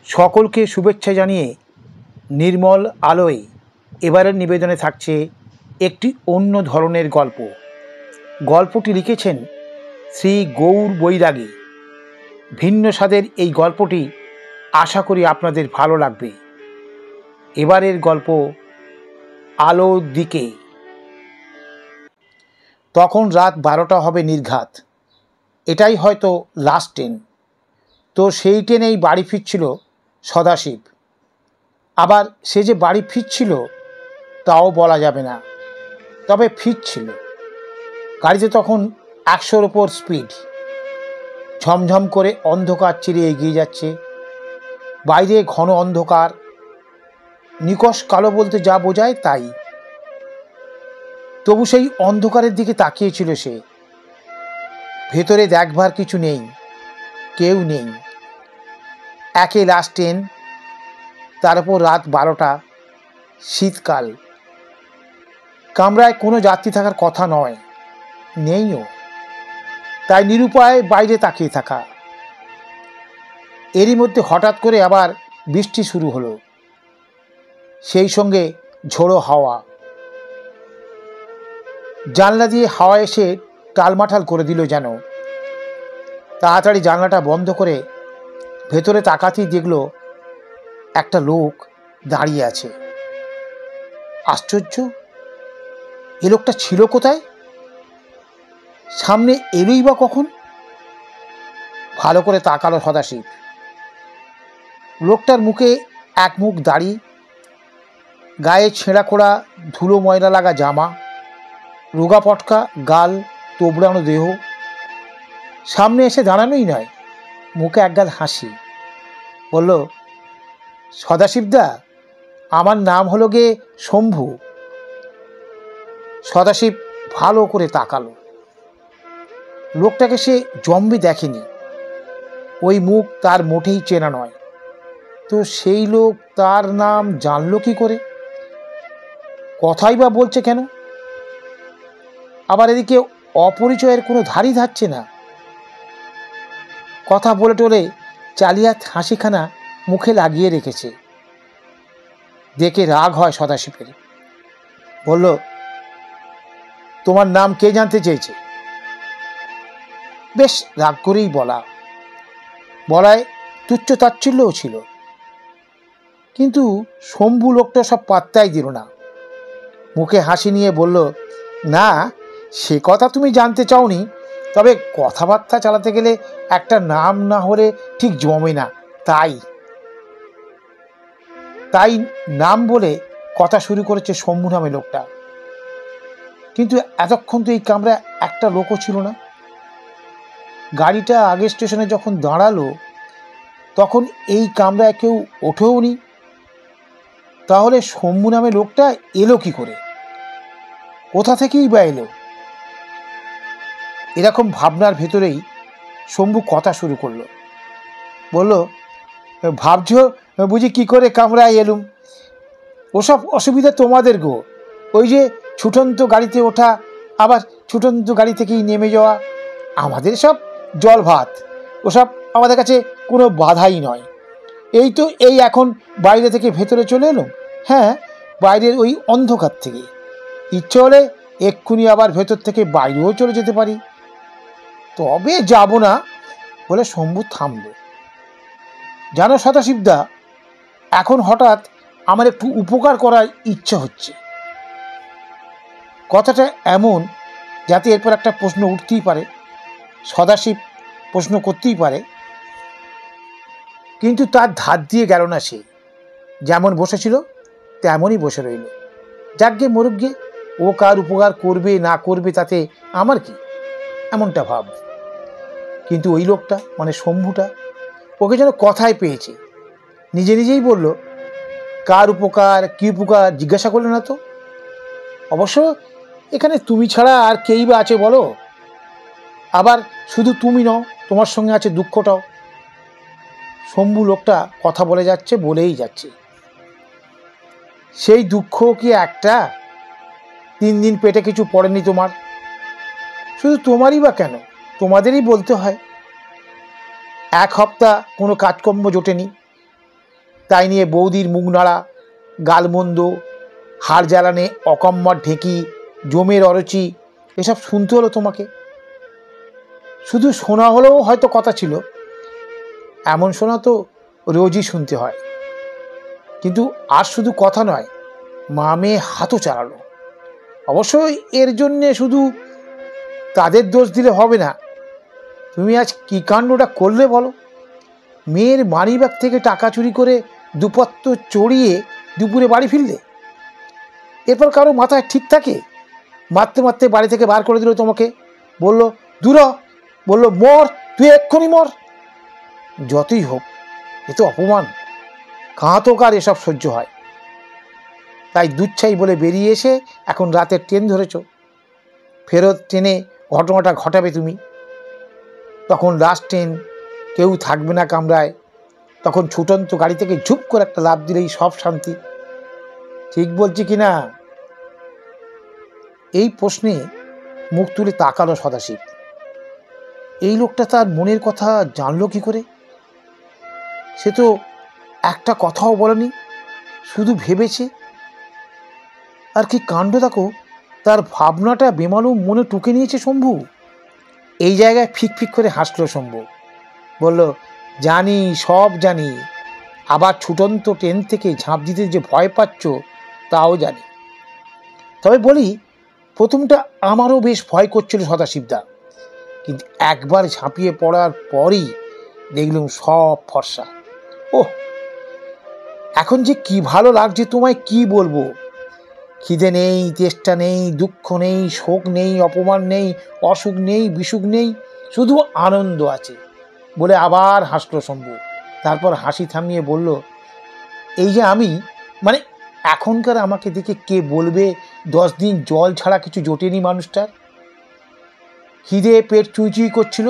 সকলকে শুভেচ্ছা জানিয়ে নির্মল আলোয় এবারের নিবেদনে থাকছে একটি অন্য ধরনের গল্প। গল্পটি লিখেছেন শ্রী গৌর বৈরাগী। ভিন্ন স্বাদের এই গল্পটি আশা করি আপনাদের ভালো লাগবে। এবারের গল্প আলোর দিকে। তখন রাত 12টা হবে নির্ঘাত। এটাই হয়তো লাস্ট ট্রেন। তো সেই ট্রেনেই বাড়ি ফিরছিল সদাশিব। আবার সে যে বাড়ি ফিরছিল তাও বলা যাবে না, তবে ফিরছিল। গাড়িতে তখন 100-র ওপর স্পিড। ঝমঝম করে অন্ধকার চিরে এগিয়ে যাচ্ছে। বাইরে ঘন অন্ধকার, নিকষ কালো বলতে যা বোঝায় তাই। তবু সেই অন্ধকারের দিকে তাকিয়েছিল সে। ভেতরে দেখবার কিছু নেই, কেউ নেই। একে লাস্ট ট্রেন, তার উপর রাত 12টা, শীতকাল। কামরায় কোনো যাত্রী থাকার কথা নয়, নেইও। তাই নিরুপায় বাইরে তাকিয়ে থাকা। এরই মধ্যে হঠাৎ করে আবার বৃষ্টি শুরু হলো, সেই সঙ্গে ঝোড়ো হাওয়া। জানলা দিয়ে হাওয়া এসে টালমাটাল করে দিল যেন। তাড়াতাড়ি জানলাটা বন্ধ করে ভেতরে তাকাতেই দেখল একটা লোক দাঁড়িয়ে আছে। আশ্চর্য, এ লোকটা ছিল কোথায়? সামনে এলোই বা কখন? ভালো করে তাকালো সদাশিব। লোকটার মুখে এক মুখ দাড়ি, গায়ে ছেঁড়া খোড়া ধুলো ময়লা লাগা জামা, রোগা পটকা গাল, তোবড়ানো দেহ। সামনে এসে দাঁড়ানোই নয়, মুখে একগাল হাসি। বলল, সদাশিবদা, আমার নাম হলো গে শম্ভু। সদাশিব ভালো করে তাকালো। লোকটাকে সে জম্বি দেখেনি, ওই মুখ তার মোটেই চেনা নয়। তো সেই লোক তার নাম জানলো কি করে? কথাই বা বলছে কেন? আবার এদিকে অপরিচয়ের কোনো ধারই ধারছে না। কথা বলে টলে চালিয়াত হাসিখানা মুখে লাগিয়ে রেখেছে। দেখে রাগ হয় সদাশিবের। বলল, তোমার নাম কে জানতে চেয়েছে? বেশ রাগ করেই বলায় তুচ্ছ তাচ্ছিল্যও ছিল। কিন্তু শম্ভু লোকটা সব পাত্তাই দিল না। মুখে হাসি নিয়ে বলল, না, সে কথা তুমি জানতে চাওনি, তবে কথাবার্তা চালাতে গেলে একটা নাম না হলে ঠিক জমে না, তাই নাম বলে কথা শুরু করেছে শম্ভু নামে লোকটা। কিন্তু এতক্ষণ তো এই কামরায় একটা লোকও ছিল না। গাড়িটা আগের স্টেশনে যখন দাঁড়ালো তখন এই কামরায় কেউ ওঠেও নি। তাহলে শম্ভু নামে লোকটা এলো কি করে? কোথা থেকেই বা এলো? এরকম ভাবনার ভেতরেই শম্ভু কথা শুরু করলো। বলল, ভাবছ বুঝি কি করে কামরায় এলুম? ওসব অসুবিধা তোমাদের গো। ওই যে ছুটন্ত গাড়িতে ওঠা, আবার ছুটন্ত গাড়ি থেকেই নেমে যাওয়া, আমাদের সব জল ভাত। ওসব আমাদের কাছে কোনো বাধাই নয়। এই এখন বাইরে থেকে ভেতরে চলে এলুম। হ্যাঁ, বাইরের ওই অন্ধকার থেকে। ইচ্ছে হলে এক্ষুনি আবার ভেতর থেকে বাইরেও চলে যেতে পারি। তবে যাব না বলে শম্ভু থামল। জানো সদাশিবদা, এখন হঠাৎ আমার একটু উপকার করার ইচ্ছা হচ্ছে। কথাটা এমন যাতে এরপর একটা প্রশ্ন উঠতেই পারে। সদাশিব প্রশ্ন করতেই পারে, কিন্তু তার ধার দিয়ে গেল না সে। যেমন বসেছিল তেমনই বসে রইল। যাগ্গে মরুগ্গে, ও কার উপকার করবে না করবে তাতে আমার কি, এমনটা ভাব। কিন্তু ওই লোকটা মানে শম্ভুটা ওকে যেন কথায় পেয়েছে। নিজে নিজেই বলল, কার উপকার কি উপকার জিজ্ঞাসা করলে না তো? অবশ্য এখানে তুমি ছাড়া আর কেই বা আছে বলো? আবার শুধু তুমি নও, তোমার সঙ্গে আছে দুঃখটাও। শম্ভু লোকটা কথা বলেই যাচ্ছে। সেই দুঃখ কি একটা? 3 দিন পেটে কিছু পড়েনি তোমার? শুধু তোমারই বা কেন, তোমাদেরই বলতে হয়। 1 সপ্তাহ কোনো কাজকর্ম জোটেনি, তাই নিয়ে বৌদির মুখ নাড়া, গালমন্দ, হাড় জ্বালানে অকম্মার ঢেঁকি, জমের অরুচি, এসব শুনতে হলো তোমাকে। শুধু শোনা হলেও হয়তো কথা ছিল, এমন শোনা তো রোজই শুনতে হয়। কিন্তু আর শুধু কথা নয়, মা মেয়ে হাতও চালালো। অবশ্যই এর জন্যে শুধু তাদের দোষ দিলে হবে না। তুমি আজ কী কাণ্ডটা করলে বলো? মেয়ের মানিব্যাগ থেকে টাকা চুরি করে দুপত্র চড়িয়ে দুপুরে বাড়ি ফিরলে। এরপর কারো মাথায় ঠিক থাকে? মারতে মারতে বাড়ি থেকে বার করে দিল তোমাকে, বলল দূর হ, বলল মর, তুই এক্ষুনি মর। যতই হোক, এ তো অপমান। কাঁতো কার এসব সহ্য হয়? তাই দুচ্ছাই বলে বেরিয়ে এসে এখন রাতের ট্রেন ধরেছ। ফেরত ট্রেনে ঘটনাটা ঘটাবে তুমি। তখন লাস্ট ট্রেন, কেউ থাকবে না কামরায়। তখন ছুটন্ত গাড়ি থেকে ঝুপ করে একটা লাফ দিলেই সব শান্তি। ঠিক বলছি কি না? এই প্রশ্নে মুখ তুলে তাকালো সদাশিব। এই লোকটা তার মনের কথা জানলো কি করে? সে তো একটা কথাও বলেনি, শুধু ভেবেছে। আর কি কাণ্ড দেখো, তার ভাবনাটা বেমালুম মনে টুকে নিয়েছে শম্ভু। এই জায়গায় ফিক ফিক করে হাসলো শম্ভু, বলল জানি, সব জানি। আবার ছুটন্ত ট্রেন থেকে ঝাঁপ দিতে যে ভয় পাচ্ছ তাও জানি। তবে বলি, প্রথমটা আমারও বেশ ভয় করছিল সদাশিবদা, কিন্তু একবার ঝাঁপিয়ে পড়ার পরই দেখলুম সব ফর্সা। ওহ, এখন যে কি ভালো লাগছে তোমায় কি বলবো। খিদে নেই, তেষ্টা নেই, দুঃখ নেই, শোক নেই, অপমান নেই, অসুখ নেই, বিসুখ নেই, শুধু আনন্দ আছে বলে আবার হাসলো শম্ভু। তারপর হাসি থামিয়ে বলল, এই যে আমি, মানে এখনকার আমাকে দেখে কে বলবে 10 দিন জল ছাড়া কিছু জোটেনি মানুষটার। খিদে পেট চুইচুই করছিল,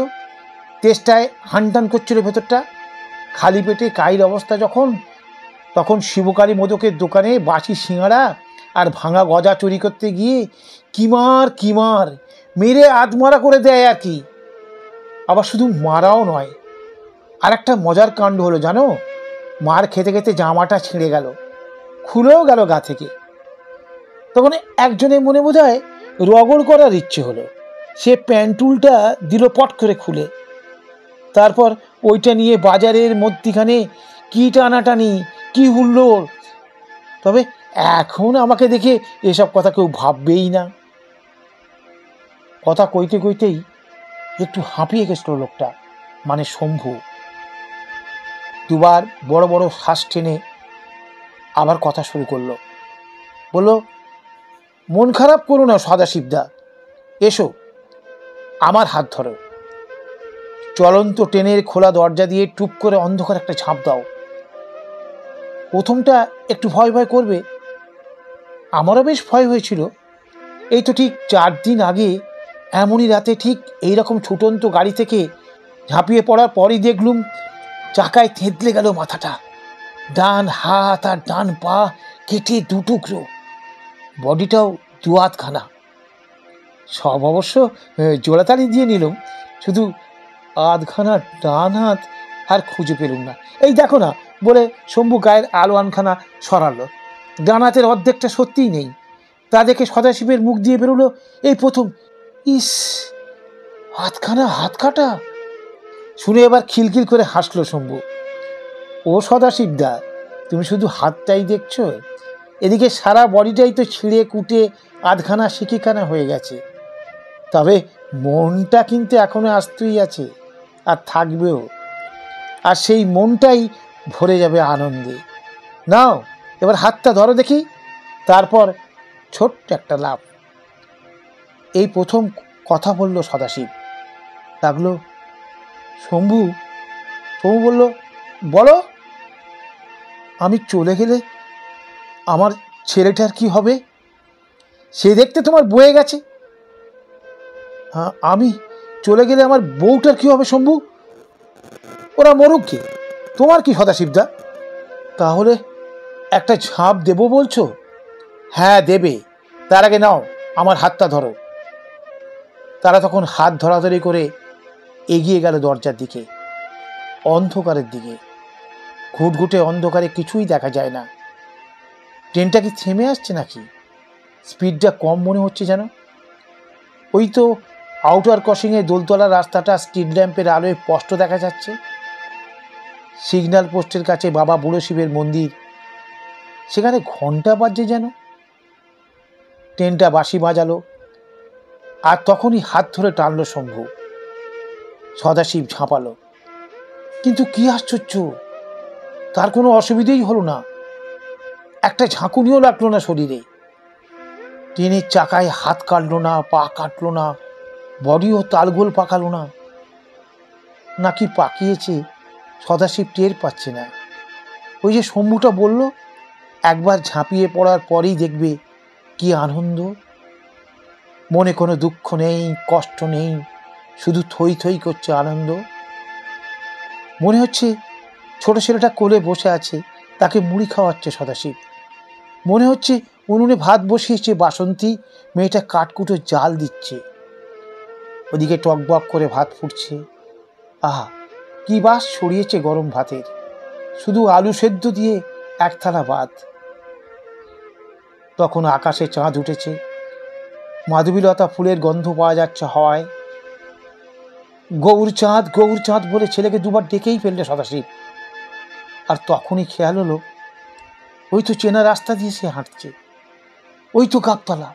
তেষ্টায় হানটান করছিল ভেতরটা। খালি পেটে কাইর অবস্থা যখন, তখন শিবকালী মোদকের দোকানে বাসি সিঙাড়া আর ভাঙা গজা চুরি করতে গিয়ে কিমার মেরে আধমারা করে দেয় আর কি। আবার শুধু মারাও নয়, আর একটা মজার কাণ্ড হলো জানো, মার খেতে খেতে জামাটা ছিঁড়ে গেল, খুলেও গেল গা থেকে। তখন একজনের মনে বোধহয় রগড় করার ইচ্ছে হলো, সে প্যান্টুলটা দিল পট করে খুলে। তারপর ওইটা নিয়ে বাজারের মধ্যিখানে কি টানাটানি, কি হুল্লোড়। তবে এখন আমাকে দেখে এসব কথা কেউ ভাববেই না। কথা কইতে কইতেই একটু হাঁপিয়ে গেছিল লোকটা, মানে শম্ভু। দুবার বড় বড় শ্বাস টেনে আবার কথা শুরু করলো, বলল মন খারাপ করো না সদাশিবদা, এসো আমার হাত ধরো। চলন্ত ট্রেনের খোলা দরজা দিয়ে টুপ করে অন্ধকার একটা ঝাঁপ দাও। প্রথমটা একটু ভয় ভয় করবে, আমারও বেশ ভয় হয়েছিল। এই তো ঠিক 4 দিন আগে এমনই রাতে ঠিক এইরকম ছুটন্ত গাড়ি থেকে ঝাঁপিয়ে পড়ার পরই দেখলুম চাকায় থেঁতলে গেল মাথাটা, ডান হাত আর ডান পা কেটে 2 টুকরো, বডিটাও 2 হাতখানা। সব অবশ্য জোড়াতালি দিয়ে নিলাম, শুধু আধখানা ডান হাত আর খুঁজে পেলুম না। এই দেখো না বলে শম্ভু গায়ের আলোয়ানখানা সরালো। ডান হাতের অর্ধেকটা সত্যিই নেই। তা দেখে সদাশিবের মুখ দিয়ে বেরোলো এই প্রথম, ইস, হাতখানা হাত কাটা। শুনে এবার খিলখিল করে হাসলো শম্ভু। ও সদাশিবদা, তুমি শুধু হাতটাই দেখছো, এদিকে সারা বডিটাই তো ছিঁড়ে কুটে আধখানা সিকিখানা হয়ে গেছে। তবে মনটা কিন্তু এখনো আস্তই আছে, আর থাকবেও। আর সেই মনটাই ভরে যাবে আনন্দে। নাও এবার হাতটা ধরো দেখি। তারপর ছোট্ট একটা লাভ। এই প্রথম কথা বলল সদাশিব। লাগলো শম্ভু। শম্ভু বলল, বলো। আমি চলে গেলে আমার ছেলেটার কি হবে? সে দেখতে তোমার বয়ে গেছে। আমি চলে গেলে আমার বউটার কি হবে শম্ভু? ওরা মরুক কে, তোমার কি সদাশিবদা? তাহলে একটা ঝাঁপ দেবো বলছো? হ্যাঁ দেবে, তার আগে নাও আমার হাতটা ধরো। তারা তখন হাত ধরাধরি করে এগিয়ে গেল দরজার দিকে, অন্ধকারের দিকে। ঘুটঘুটে অন্ধকারে কিছুই দেখা যায় না। ট্রেনটা কি থেমে আসছে নাকি? স্পিডটা কম মনে হচ্ছে যেন। ওই তো আউটার ক্রসিংয়ে দোলতলা রাস্তাটা স্ট্রিট ল্যাম্পের আলোয় স্পষ্ট দেখা যাচ্ছে। সিগন্যাল পোস্টের কাছে বাবা বুড়ো শিবের মন্দির, সেখানে ঘন্টা বাজছে যেন। ট্রেনটা বাঁশি বাজালো, আর তখনই হাত ধরে টানলো শম্ভু। সদাশিব ঝাঁপালো, কিন্তু কি আশ্চর্য, তার কোনো অসুবিধেই হলো না। একটা ঝাঁকুনিও লাগলো না শরীরে। ট্রেনের চাকায় হাত কাটলো না, পা কাটলো না, বডিও তালগোল পাকালো না। নাকি পাকিয়েছে সদাশিব টের পাচ্ছে না। ওই যে শম্ভুটা বলল, একবার ঝাঁপিয়ে পড়ার পরেই দেখবে কি আনন্দ। মনে কোনো দুঃখ নেই, কষ্ট নেই, শুধু থই থই করছে আনন্দ। মনে হচ্ছে ছোট ছেলেটা কোলে বসে আছে, তাকে মুড়ি খাওয়াচ্ছে সদাশিব। মনে হচ্ছে উনুনে ভাত বসিয়েছে বাসন্তী, মেয়েটা কাঠকুটো জাল দিচ্ছে। ওদিকে টকবক করে ভাত ফুটছে। আহা, কি বাস ছড়িয়েছে গরম ভাতের। শুধু আলু সেদ্ধ দিয়ে এক থালা ভাত। তখন আকাশে চাঁদ উঠেছে, মাধবীলতা ফুলের গন্ধ পাওয়া যাচ্ছে হাওয়ায়। গৌর চাঁদ বলে ছেলেকে দুবার ডেকেই ফেললে সদাশিব। আর তখনই খেয়াল হলো, ওই তো চেনা রাস্তা দিয়ে সে হাঁটছে। ওই তো গাবতলা,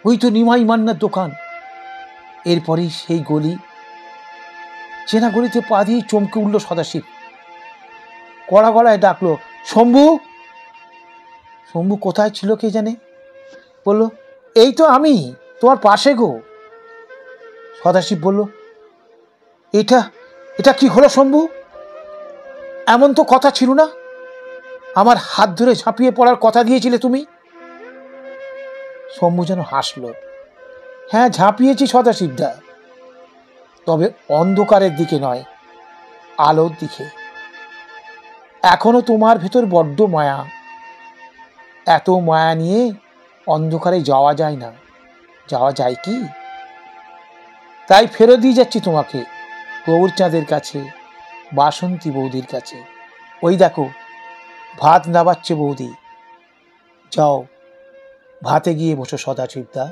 ওই তো নিমাই মান্নার দোকান, এরপরেই সেই গলি। চেনা গলিতে পা দিয়ে চমকে উঠল সদাশিব। কড়া গলায় ডাকলো, শম্ভু। শম্ভু কোথায় ছিল কে জানে, বলল, এই তো আমি, তোমার পাশে গো। সদাশিব বলল, এটা এটা কি হলো শম্ভু? এমন তো কথা ছিল না। আমার হাত ধরে ঝাঁপিয়ে পড়ার কথা দিয়েছিলে তুমি। শম্ভু যেন হাসলো। হ্যাঁ, ঝাঁপিয়েছি সদাশিবদা, তবে অন্ধকারের দিকে নয়, আলোর দিকে। এখনো তোমার ভেতর বড্ড মায়া। এত মায়া নিয়ে অন্ধকারে যাওয়া যায় না। যাওয়া যায় কি? তাই ফেরত দিয়ে যাচ্ছি তোমাকে গৌরচাঁদের কাছে, বাসন্তী বৌদির কাছে। ওই দেখো, ভাত নাবাচ্ছে বৌদি। যাও, ভাতে গিয়ে বসো সদাশিবদা।